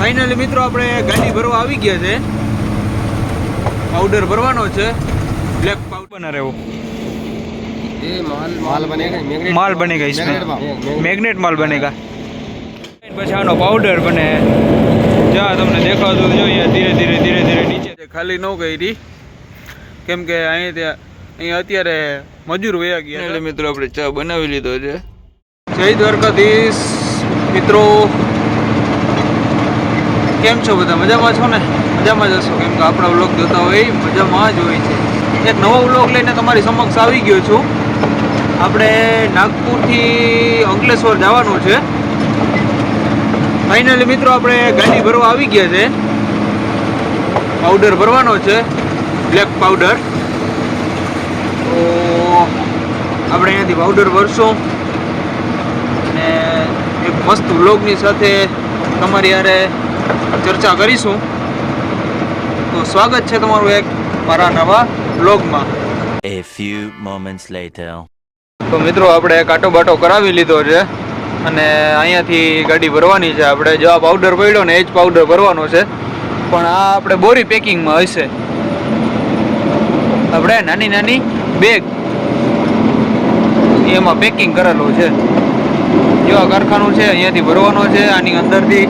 Finally મિત્રો આપણે ગાડી ભરવા આવી ગયા છે. पाउडर भरवानो छे. ब्लैक पाउडर बना रहे हो. ये माल बनेगा. माल बनेगा इसमें. मैग्नेट माल बनेगा. बचानो पाउडर बने. जहाँ तुमने देखा तो जो ये धीरे धीरे धीरे धीरे नीचे खाली न गई थी केम के અહીં અત્યારે મજૂર વયા ગયા. એટલે મિત્રો આપણે ચા બનાવી લીધો છે. જય દ્વારકાધીશ મિત્રો, કેમ છો બધા? મજામાં છો ને? મજામાં જ હશો, કેમ કે આપણા વ્લોગ જોતા હોય મજામાં જ હોય છે. એક નવો વ્લોગ લઈને તમારી સમક્ષ આવી ગયો છું. આપણે નાગપુરથી અંકલેશ્વર જવાનું છે. ફાઇનલી મિત્રો આપણે ગાડી ભરવા આવી ગયા છે. પાવડર ભરવાનો છે, બ્લેક પાવડર. તો આપણે અહીંયાથી પાવડર ભરશું અને એક મસ્ત વ્લોગની સાથે તમારી યારે ચર્ચા કરીશું. તો સ્વાગત છે તમારું એક મારા નવા વ્લોગમાં. A few moments later. તો મિત્રો આપણે કાંટો બાટો કરાવી લીધો છે અને અહીંયાથી ગાડી ભરવાની છે. આપણે જો આ પાવડર પડ્યો ને એ જ પાવડર ભરવાનો છે, પણ આ આપણે બોરી પેકિંગમાં હશે. આપણે નાની નાની બેગ એમાં પેકિંગ કરેલું છે. જો આ કારખાનું છે, અહીંયાથી ભરવાનો છે. આની અંદરથી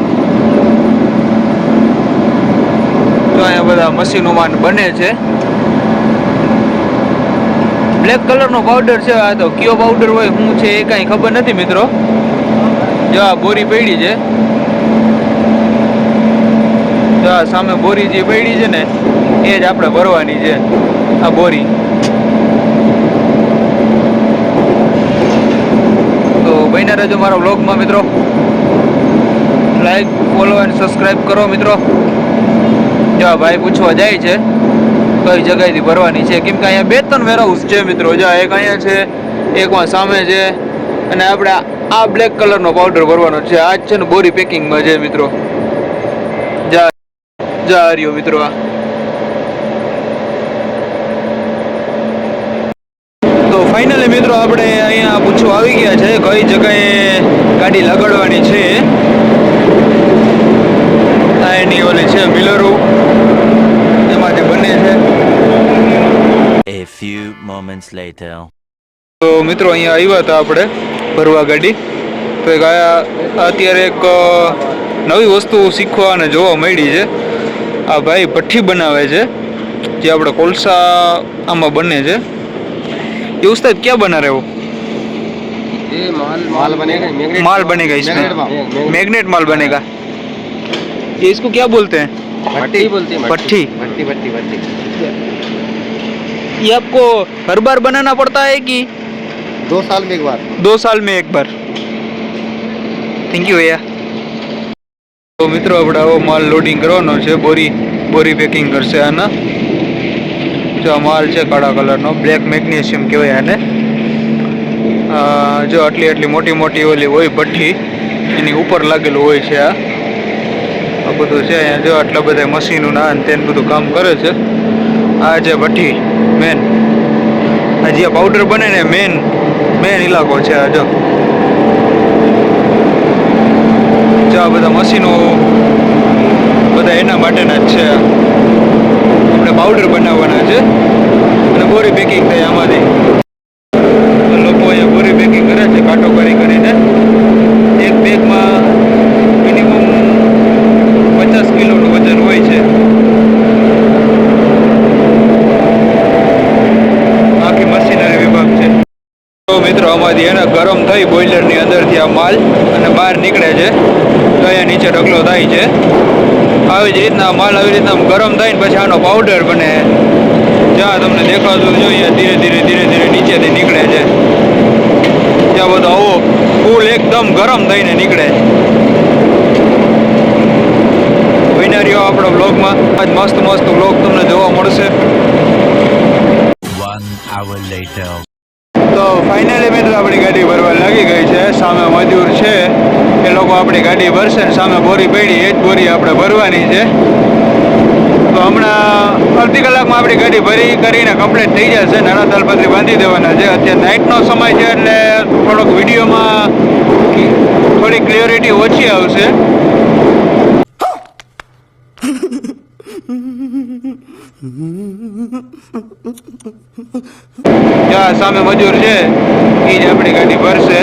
તો અહીંયા બધા મશીનોમાં બને છે. બ્લેક કલરનો પાવડર છે. આ તો કયો પાવડર હોય શું છે એ કાંઈ ખબર નથી મિત્રો. જો આ બોરી પડી છે, જો આ સામે બોરી જે પડી છે ને એ જ આપણે ભરવાની છે. આ બોરી તો બન્યા રહેજો મારા વ્લોગમાં મિત્રો. લાઈક, ફોલો એન્ડ સબસ્ક્રાઈબ કરો મિત્રો. જો ભાઈ પૂછવા જાય છે કઈ જગ્યાએથી ભરવાની છે, કેમ કે અહીંયા 2-3 વેરહાઉસ છે મિત્રો. જો એક અહીંયા છે, એકમાં સામે છે, અને આપણે આ બ્લેક કલરનો પાવડર ભરવાનો છે. આ જ છે ને બોરી પેકિંગમાં છે મિત્રો. જા રહ્યો મિત્રો. આ તો ફાઇનલી મિત્રો આપણે અહીંયા પૂછવા આવી ગયા છે કઈ જગ્યાએ ગાડી લગાડવાની છે. આ એની ઓલી છે મિલરો, એમાંથી બને છે. A few moments later. તો મિત્રો અહીંયા આવ્યા હતા આપણે ભરવા ગાડી. તો એક અત્યારે એક નવી વસ્તુ શીખવા અને જોવા મળી છે. આ ભાઈ ભઠ્ઠી બનાવે છે જે આપણે કોલસા આમાં બને છે. ये उस्ताद क्या बना रहे हो? ये माल बनेगा. माल बनेगा इसमें. मैग्नेट माल बनेगा. ये इसको क्या बोलते हैं? भट्टी बोलते हैं. भट्टी. भट्टी. ये आपको हर बार बनाना पड़ता है कि 2 साल में एक बार? 2 साल में एक बार. थैंक यू भैया. તો મિત્રો આપણે આવો માલ લોડિંગ કરવાનો છે. બોરી પેકિંગ કરશે આના. જો માલ છે કાળા કલરનો, બ્લેક મેગ્નેશિયમ કહેવાય આને. જો આટલી મોટી ઓલી હોય ભઠ્ઠી, એની ઉપર લાગેલું હોય છે. આ બધું છે અહીંયા. જો આટલા બધા મશીનો ના તેને બધું કામ કરે છે. આ છે ભઠ્ઠી મેન. આ જે પાવડર બને ને મેન ઇલાકો છે. આ જો આ બધા મશીનો બધા એના માટેના જ છે. આપણે પાવડર બનાવવાના છે અને બોરી પેકિંગ થાય આમાંથી. લોકો અહીંયા બોરી પેકિંગ કરે છે કાંટો કરીને. એક બેગમાં મિનિમમ 50 કિલોનું વજન હોય છે. આખી મશીનરી વિભાગ છે. તો મિત્રો આમાંથી એને ગરમ થઈ બોઇલરની અંદરથી આ માલ અને બહાર નીકળે છે. તો અહીંયા નીચે ઢગલો થાય છે. આવી જ રીતના માલ આવી રીતના ગરમ થાય ને પછી આનો પાવડર બને. જ્યાં તમને દેખાતું જોઈએ ધીરે ધીરે નીચેથી નીકળે છે. ત્યાં બધો આવો ફૂલ એકદમ ગરમ થઈને નીકળે. વિનારીઓ આપણા બ્લોગમાં આજ મસ્ત બ્લોગ તમને જોવા મળશે. 1 hour later. તો ફાઇનલી મિત્રો આપણી ગાડી ભરવા લાગી ગઈ છે. સામે મજૂર છે, એ લોકો આપણી ગાડી ભરશે ને સામે બોરી પડી એ જ બોરી આપણે ભરવાની છે. તો હમણાં અડધી કલાકમાં આપણી ગાડી ભરી કરીને કમ્પ્લીટ થઈ જશે. નાના તાલપત્રી બાંધી દેવાના છે. અત્યારે નાઇટનો સમય છે એટલે થોડોક વિડીયોમાં થોડી ક્લિયરિટી ઓછી આવશે. ત્યાં સામે મજૂર છે એ જ આપણી ગાડી ભરશે.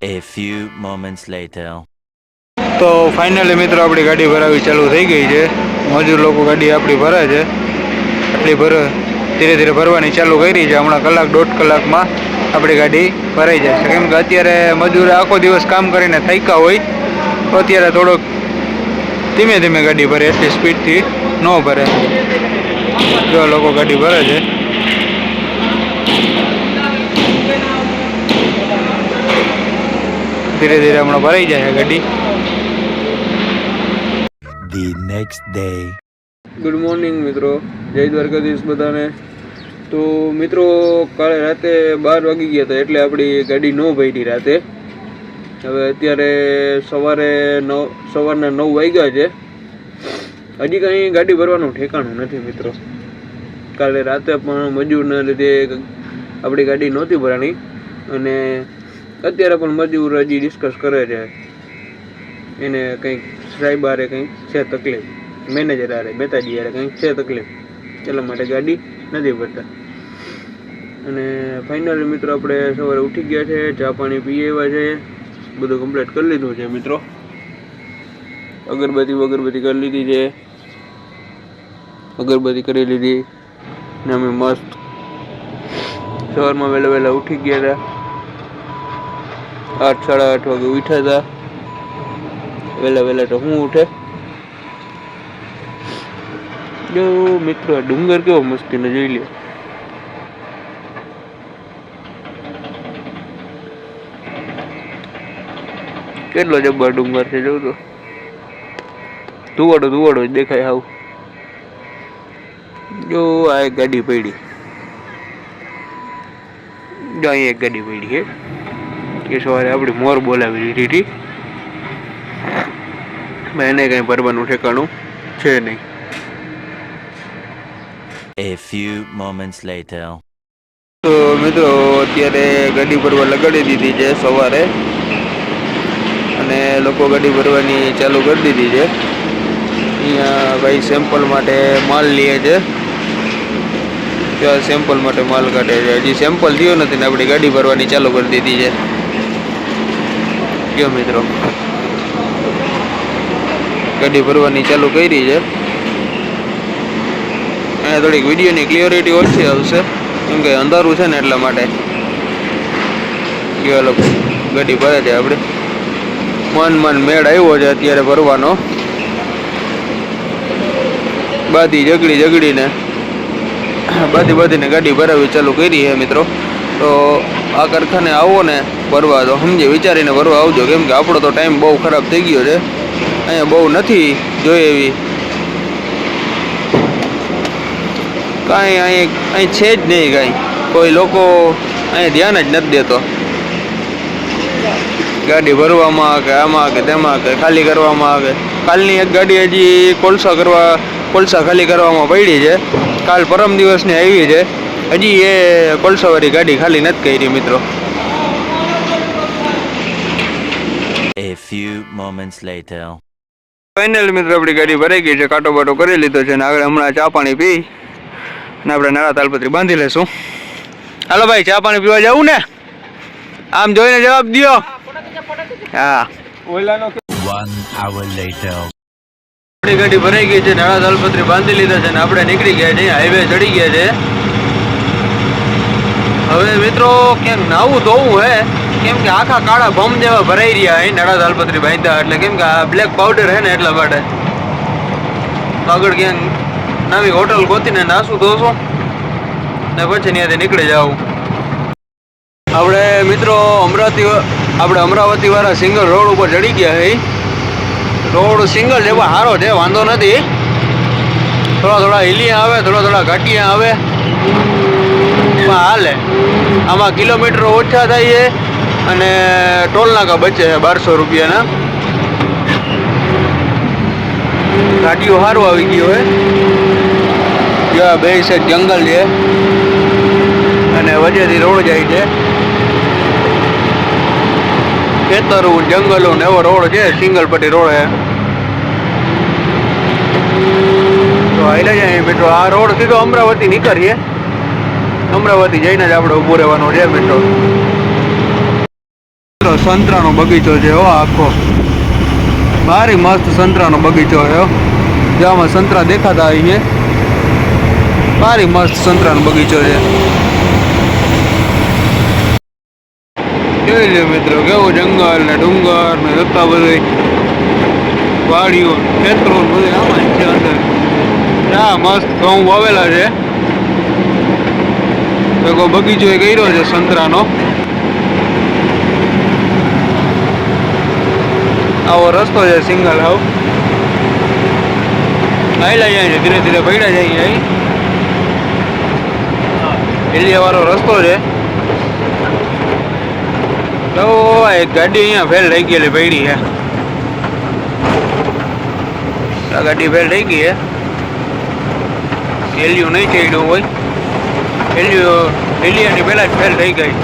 A few moments later. તો ફાઇનલી મિત્રો આપણી ગાડી ભરાવી ચાલુ થઈ ગઈ છે. મજૂર લોકો ગાડી આપણી ભરે છે. ધીરે ધીરે ભરવાની ચાલુ કરી છે. હમણાં કલાક 1.5 કલાકમાં આપણી ગાડી ભરાઈ જશે. કેમ કે અત્યારે મજૂર આખો દિવસ કામ કરીને થાક્યા હોય તો અત્યારે થોડોક ધીમે ધીમે ગાડી ભરે, એટલી સ્પીડથી ન ભરે. જો લોકો ગાડી ભરે છે. ધીરે ધીરે હમણાં ભરાઈ જાય ગાડી. The next day. Good morning મિત્રો, જય દ્વારકાધીશ બધાને. તો મિત્રો કાલે રાતે 12 વાગી ગયા હતા એટલે આપણી ગાડી ન ભરી રાતે. હવે અત્યારે સવારના 9 વાગ્યા છે. હજી કંઈ ગાડી ભરવાનું ઠેકાણું નથી મિત્રો. કાલે રાતે પણ મજૂરના લીધે આપણી ગાડી નહોતી ભરાણી અને અત્યારે પણ મજૂર હજી ડિસ્કસ કરે છે. એને કંઈક સાહેબ હારે કંઈક છે તકલીફ, મેનેજર હારે મહેતાજી હારે કંઈક છે તકલીફ, એટલા માટે ગાડી નથી ભરતા. અને ફાઇનલી મિત્રો આપણે સવારે ઉઠી ગયા છે, ચા પાણી પી આવ્યા છે, બધું કમ્પ્લીટ કરી લીધું છે મિત્રો. અગરબત્તી કરી લીધી છે, અગરબત્તી કરી લીધી ને અમે મસ્ત સવારમાં વહેલા ઉઠી ગયા હતા. 8 સાડા 8 વાગે ઉઠ્યા હતા. વહેલા તો હું ઉઠે. જો મિત્રો ડુંગર કેવો મસ્તીનો જોઈ લે. કેટલો જબ્બર ડુંગર છે જોઉં તો. ધુવાડો જ દેખાય હાવ. જો આ એક ગાડી પડી, જો અહીં એક ગાડી પડી છે એ સવારે આપણી મોર બોલાવી દીધી હતી. એને કઈ ભરવાનું ઠેકાણું છે નહીં. A few moments later. તો મિત્રો અત્યારે ગાડી ભરવા લગાડી દીધી છે સવારે અને લોકો ગાડી ભરવાની ચાલુ કરી દીધી છે. અહીંયા ભાઈ સેમ્પલ માટે માલ લે છે. ત્યાં સેમ્પલ માટે માલ કાઢે છે. હજી સેમ્પલ થયો નથી ને આપણી ગાડી ભરવાની ચાલુ કરી દીધી છે. કયો મિત્રો ગાડી ભરવાની ચાલુ કરી છે. અહીંયા થોડીક વિડીયોની ક્લિયરિટી ઓછી આવશે કેમ કે અંધારું છે ને એટલા માટે. કેવા લોકો ગાડી ભરે છે. આપણે મન મેળ આવ્યો છે અત્યારે ભરવાનો. બાધી ઝઘડીને બાધીને ગાડી ભરાવી ચાલુ કરી છે મિત્રો. તો આ કારખાને આવો ને ભરવા તો સમજી વિચારીને ભરવા આવજો, કેમ કે આપણો તો ટાઈમ બહુ ખરાબ થઈ ગયો છે. અહીંયા બહુ નથી જોઈએ એવી કાંઈ અહીં છે જ નહીં કાંઈ. કોઈ લોકો અહીં ધ્યાન જ નથી દેતો ગાડી ભરવામાં કે આમાં કે તેમાં કે ખાલી કરવામાં. કે કાલની એક ગાડી હજી કોલસા ખાલી કરવામાં પડી છે. કાલ પરમ દિવસની આવી છે, હજી એ કોલસાવાળી ગાડી ખાલી નથી કરી મિત્રો. A few moments later. Final મિત્રો આપણી ગાડી ભરાઈ ગઈ છે, કાંટો બાટો કરી લીધો છે ને આગળ હમણાં ચા પાણી પી ને આપણે નાળા તાલપત્રી બાંધી લેશું. હાલો ભાઈ ચા પાણી પીવા જવું ને? આમ જોઈને જવાબ દો. હા. 1 hour later. આપણી ગાડી ભરાઈ ગઈ છે, નાળા તાલપત્રી બાંધી લીધા છે ને આપણે નીકળી ગયા છે. હાઈવે ચડી ગયા છે. હવે મિત્રો ક્યાંક નાવું ધોવું હે, કેમ કે આખા કાળા બમ જેવા ભરાઈ રહ્યા અહીં નાળા તાલપત્રી બાંધ્યા એટલે, કેમ કે આ બ્લેક પાવડર હે ને એટલા માટે. આગળ ક્યાંક નવી હોટલ ગોતીને નાસું ધોશું ને પછી ત્યાંથી નીકળી જાવ. આપણે મિત્રો અમરાવતી વાળા સિંગલ રોડ ઉપર ચડી ગયા છે. રોડ સિંગલ જેવો સારો છે, વાંધો નથી. થોડા હિલિયા આવે, થોડા ઘાટિયા આવે, હાલે. આમાં કિલોમીટર ઓછા થાય છે અને ટોલ નાકા બચે છે 1200 રૂપિયાના. ગાડીઓ સારું આવી ગયો હે. જ્યાં બે સાઈડ જંગલ છે અને વચ્ચેથી રોડ જાય છે. ખેતરો જંગલો ને એવો રોડ છે, સિંગલ પટ્ટી રોડ છે. તો હાઈલા જાય મિત્રો. આ રોડ સીધો અમરાવતી નીકળીએ. અમરાવતી જઈને જ આપણે ઊભું રહેવાનું છે મિત્રો. સંતરાનો બગીચો છે હો આખો. ભારી મસ્ત સંતરાનો બગીચો છે. જેમાં સંતરા દેખાતા હોય છે. ભારી મસ્ત સંતરાનો બગીચો છે. જોઈ લો મિત્રો કેવું જંગલ ને ડુંગર ને જતા બધું વાડીઓ ખેતરો બધું આમાં છે અંદર. ત્યાં મસ્ત ઘઉં વાવેલા છે. બગીચો એ કર્યો છે સંતરાનો. આવો રસ્તો છે સિંગલ હાવ. આયલા જાય છે ધીરે ધીરે પડ્યા જાય અહીં. એલિયા વાળો રસ્તો છે. તો એક ગાડી અહીંયા ફેલ રહી ગયેલી પડી છે. આ ગાડી ફેલ રહી ગઈ છે. એલિયું નહીં ચડ્યું હોય. એલિયાની પહેલા જ ફેલ થઈ ગઈ.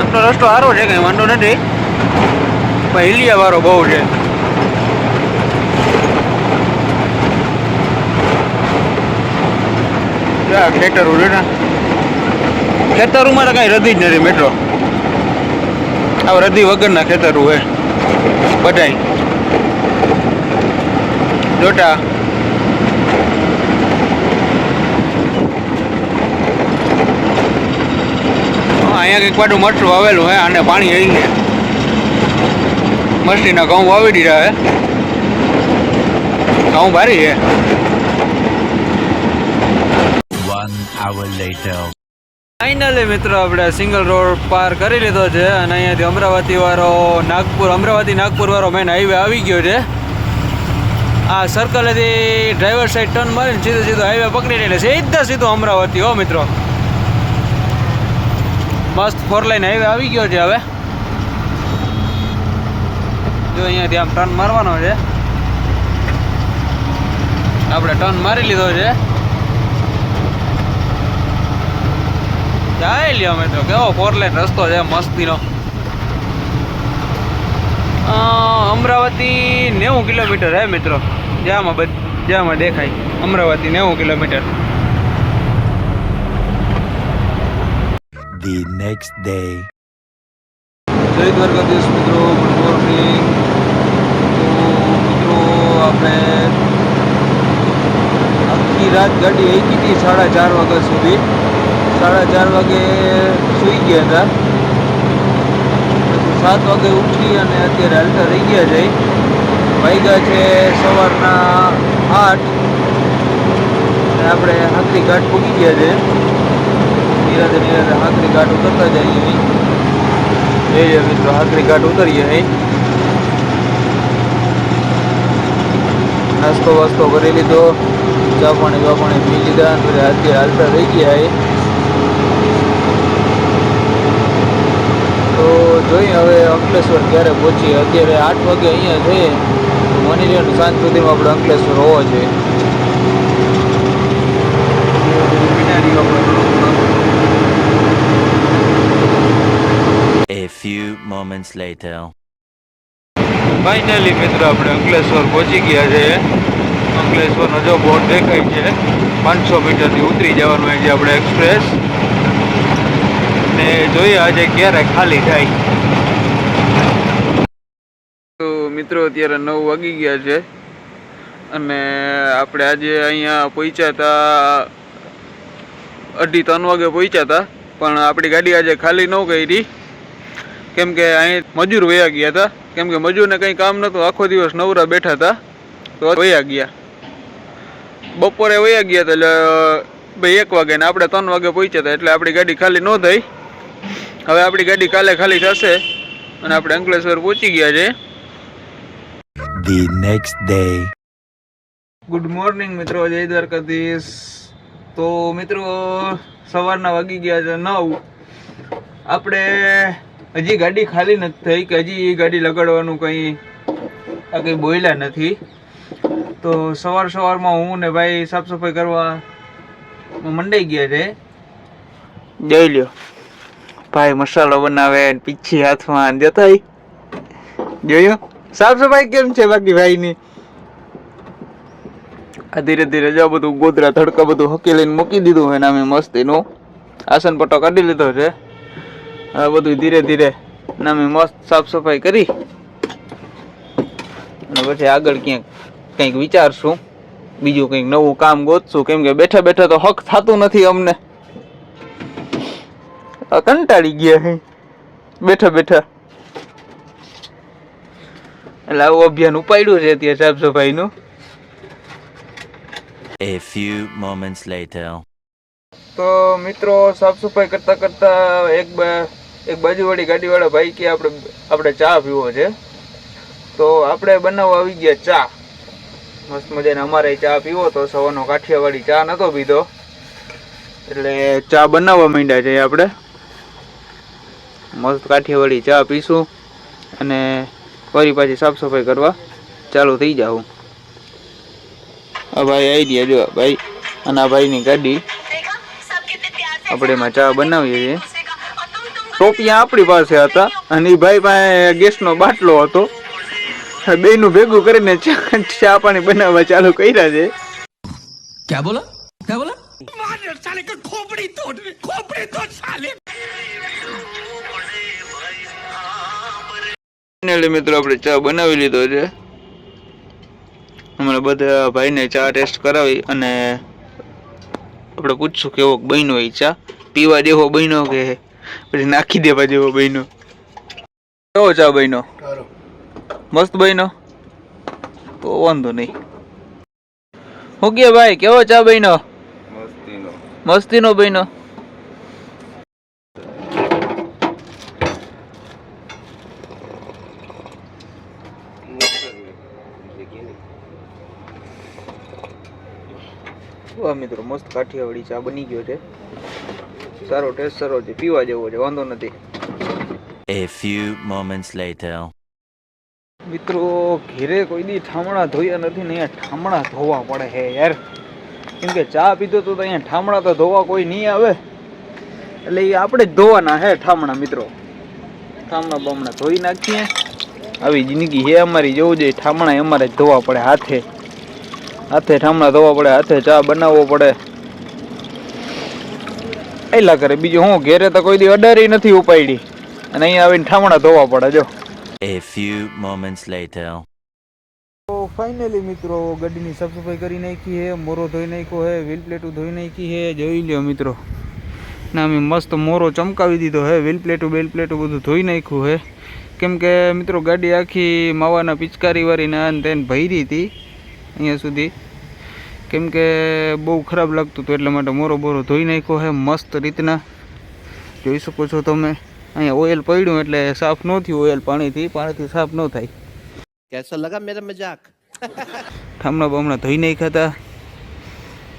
આમનો રસ્તો સારો છે, કઈ વાંધો નથી, પણ એલિયા વાળો બહુ છે. ખેતરું છે ને, ખેતરુંમાં તો કઈ રદી જ નથી મિત્રો. આ રદી વગરના ખેતરું હોય બધાય. જોટા અહીંયા કંઈક પાછું મરચું વાવેલું હે. આને પાણી આવી છે. મસ્તીના ઘઉં વાવી દીધા હે. ઘઉં ભારી છે. 1 hour later. ફાઇનલી મિત્રો આપણે સિંગલ રોડ પાર કરી લીધો છે અને અહીંયાથી અમરાવતી વાળો અમરાવતી નાગપુર વાળો મેન હાઈવે આવી ગયો છે. આ સર્કલેથી ડ્રાઈવર સાઈડ ટર્ન મારીને સીધો હાઈવે પકડી લઈને સીધો અમરાવતી હો મિત્રો. મસ્ત 4 લાઈન હાઈવે આવી ગયો છે. હવે જો અહીંયાથી આમ ટર્ન મારવાનો છે. આપણે ટર્ન મારી લીધો છે. જાય લ્યો મિત્રો કેવો 4 લાઈન રસ્તો છે મસ્તીનો. અમરાવતી 90 કિલોમીટર હે મિત્રો. જ્યાંમાં દેખાય Amravati 90 kilometre. The next day. જય દ્વારકાધીશ મિત્રો, ગુડ મોર્નિંગ. તો મિત્રો આપણે આખી રાત ગાડી આવી હતી 4:30 વાગ્યા સુધી. 4:30 વાગે સૂઈ ગયા હતા. 7 વાગે ઉઠી અને અત્યારે હાલતા રહી ગયા છે. વાગ્યા છે સવારના 8 અને આપણે હાથરી ઘાટ પૂગી ગયા છે. નિરાતે હાથરી ઘાટ ઉતરતા જઈએ અહીં. જઈએ મિત્રો હાથરી ઘાટ ઉતરીએ અહીં. નાસ્તો વાસ્તો કરી લીધો, ચા પાણી પી લીધા અને અત્યારે હાલતા રહી ગયા અહીં. તો જોઈએ હવે અંકલેશ્વર ક્યારે પહોંચીએ. અત્યારે 8 વાગે અહીંયા જઈએ તો માની લો સાંજ સુધીમાં આપણે અંકલેશ્વર હોવો જોઈએ. A few moments later. Finally મિત્રો આપણે અંકલેશ્વર પહોંચી ગયા છે. અંકલેશ્વરનો જો બોર્ડ દેખાય છે 500 મીટરથી ઉતરી જવાનું હોય છે આપણે એક્સપ્રેસ. ને જોઈએ આજે ક્યારે ખાલી થાય. તો મિત્રો અત્યારે 9 વાગી ગયા છે અને આપણે આજે અહીંયા પહોંચ્યા હતા 2:30-3 વાગે પહોંચ્યા હતા. પણ આપણી ગાડી આજે ખાલી ન કરી કેમ કે અહીં મજૂર વયા ગયા હતા. કેમ કે મજૂરને કંઈ કામ નહોતું, આખો દિવસ નવરા બેઠા હતા તો વયા ગયા. બપોરે વયા ગયા હતા એટલે ભાઈ 1 વાગે ને આપણે 3 વાગે પહોંચ્યા હતા એટલે આપણી ગાડી ખાલી ન થઈ. હવે આપણી ગાડી કાલે ખાલી થશે અને આપણે અંકલેશ્વર પહોંચી ગયા છે. The next day. Good morning મિત્રો, જય દ્વારકાધીશ. તો મિત્રો સવારના વાગી ગયા છે 9. આપણે હજી ગાડી ખાલી નથી થઈ કે હજી ગાડી લગાડવાનું કંઈ બોલ્યા નથી. તો સવારમાં હું ને ભાઈ સાફ સફાઈ કરવા મંડાઈ ગયા છે. જઈ લ્યો ભાઈ મસાલો બનાવે પીછી હાથમાં જતા જોયું સાફ સફાઈ કેમ છે બાકી ભાઈની. આ ધીરે ધીરે જો બધું ગોદરા તડકા બધું હકેલીને મૂકી દીધું હોય ને અમે મસ્તીનું આસન પટ્ટો કાઢી લીધો છે. હવે બધું ધીરે ધીરે અમે મસ્ત સાફ સફાઈ કરી અને પછી આગળ ક્યાંક કંઈક વિચારશું, બીજું કંઈક નવું કામ ગોતશું. કેમ કે બેઠા બેઠા તો હક થતું નથી અમને, કંટાળી ગયા છે બેઠા બેઠા. એટલે આવું અભિયાન ઉપાડ્યું છે અત્યારે સાફ સફાઈનું. A few moments later. તો મિત્રો સાફ સફાઈ કરતા કરતા એક બાજુવાળી ગાડીવાળા ભાઈ કે આપણે ચા પીવો છે, તો આપણે બનાવવા આવી ગયા ચા. મસ્ત મજાને અમારે ચા પીવો તો સવારનો કાઠિયાવાડી ચા નતો પીધો એટલે ચા બનાવવા માંડ્યા છે આપણે. મસ્ત કાઠિયાવાડી ચા પીશું અને ફરી પાછી સાફ સફાઈ કરવા ચાલુ થઈ જાઉં. આ ભાઈ આવી ગયા જો ભાઈ, અને આ ભાઈની ગાડી આપણે એમાં ચા બનાવીએ છીએ. ટોપિયા આપણી પાસે હતા અને એ ભાઈ પાસે ગેસનો બાટલો હતો. બેયનું ભેગું કરીને ચા પાણી બનાવવા ચાલુ કર્યા છે. क्या बोला क्या बोला? મિત્રો આપણે ચા બનાવી લીધો છે. હમણાં બધા ભાઈને ચા ટેસ્ટ કરાવી અને આપણે પૂછશું કેવો બન્યો એ ચા, પીવા જેવો બન્યો કે પછી નાખી દેવા જેવો બન્યો. કેવો ચા બન્યો? મસ્ત બન્યો તો વાંધો નહીં. હું કે ભાઈ કેવો ચા બન્યો? મસ્તીનો બન્યો. વાહ મિત્રો મસ્ત કાઠિયાવાડી ચા બની ગયો છે. સારો ટેસ્ટ સારો છે, પીવા જેવો છે, વાંધો નથી. A few moments later. મિત્રો ઘેરે કોઈ દી ઠામણા ધોયા નથી ને અહીંયા ઠામણા ધોવા પડે હે યાર. કેમ કે ચા પીધો તો અહીંયા ઠામણા તો ધોવા કોઈ નહીં આવે એટલે એ આપણે જ ધોવાના હે ઠામણા. મિત્રો ઠામણા બામણા ધોઈ નાખીએ. આવી જિંદગી હે અમારી, જવું જોઈએ. ઠામણા અમારે જ ધોવા પડે, હાથે ઠામણા ધોવા પડે, હાથે ચા બનાવવો પડે. એલા કરે બીજું હું, ઘેરે તો કોઈ દી અડારી નથી ઉપાડી અને અહીંયા આવીને ઠામણા ધોવા પડે. જો A few moments later. તો ફાઇનલી મિત્રો ગાડીની સાફ સફાઈ કરી નાખી હે, મોરો ધોઈ નાખ્યો હે, વ્હીલ પ્લેટો ધોઈ નાખી હે. જોઈ લ્યો મિત્રો ના અમે મસ્ત મોરો ચમકાવી દીધો હે, વ્હીલ પ્લેટો બધું ધોઈ નાખ્યું હે. કેમ કે મિત્રો ગાડી આખી માવાના પિચકારીવાળી ને આને તેને ભરી હતી અહીંયા સુધી, કેમ કે બહુ ખરાબ લાગતું હતું એટલા માટે મોરો ધોઈ નાખ્યો હે મસ્ત રીતના. જોઈ શકો છો તમે અહીંયા ઓઇલ પડ્યું એટલે સાફ ન થયું. ઓઇલ પાણીથી સાફ ન થાય. कैसा लगा मेरा मजाक? ઠામણા બામણા ધોઈ નાખ્યા હતા.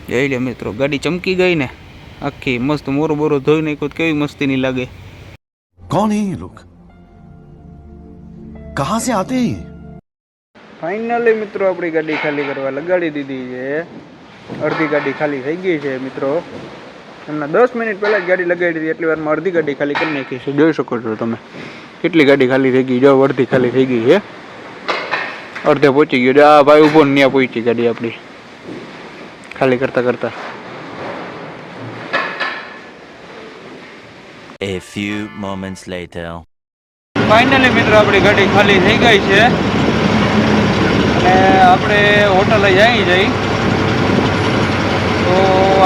જઈ લે મિત્રો ગાડી ચમકી ગઈ ને આખી મસ્ત. મોરો ધોઈ નાખ્યો કેવી મસ્તી ની લાગે. कौन है ये लोग? कहां से आते हैं? ફાઇનલી મિત્રો આપણી ગાડી ખાલી કરવા લગાડી દીધી છે. અડધી ગાડી ખાલી થઈ ગઈ છે મિત્રો. હમણાં 10 મિનિટ પહેલા જ ગાડી લગાડી દીધી, એટલી વારમાં અડધી ગાડી ખાલી કરી નાખી છે. જોઈ શકો છો તમે કેટલી ગાડી ખાલી થઈ ગઈ. જો અડધી ખાલી થઈ ગઈ છે, અડધે પહોંચી ગયો. આ ભાઈ ઉભો ને ત્યાં પહોંચી ગાડી આપણી ખાલી કરતા. A few moments later. Finally મિત્રો આપણી ગાડી ખાલી થઈ ગઈ છે અને આપણે હોટલે જઈ. તો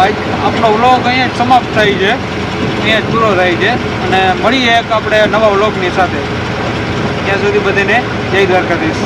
આજ આપણો વ્લોગ અહીંયા જ સમાપ્ત થાય છે, અહીંયા જ પૂરો થાય છે અને મળીએ એક આપણે નવા વ્લોગની સાથે. ત્યાં સુધી બધાને જય દ્વારકાધીશ.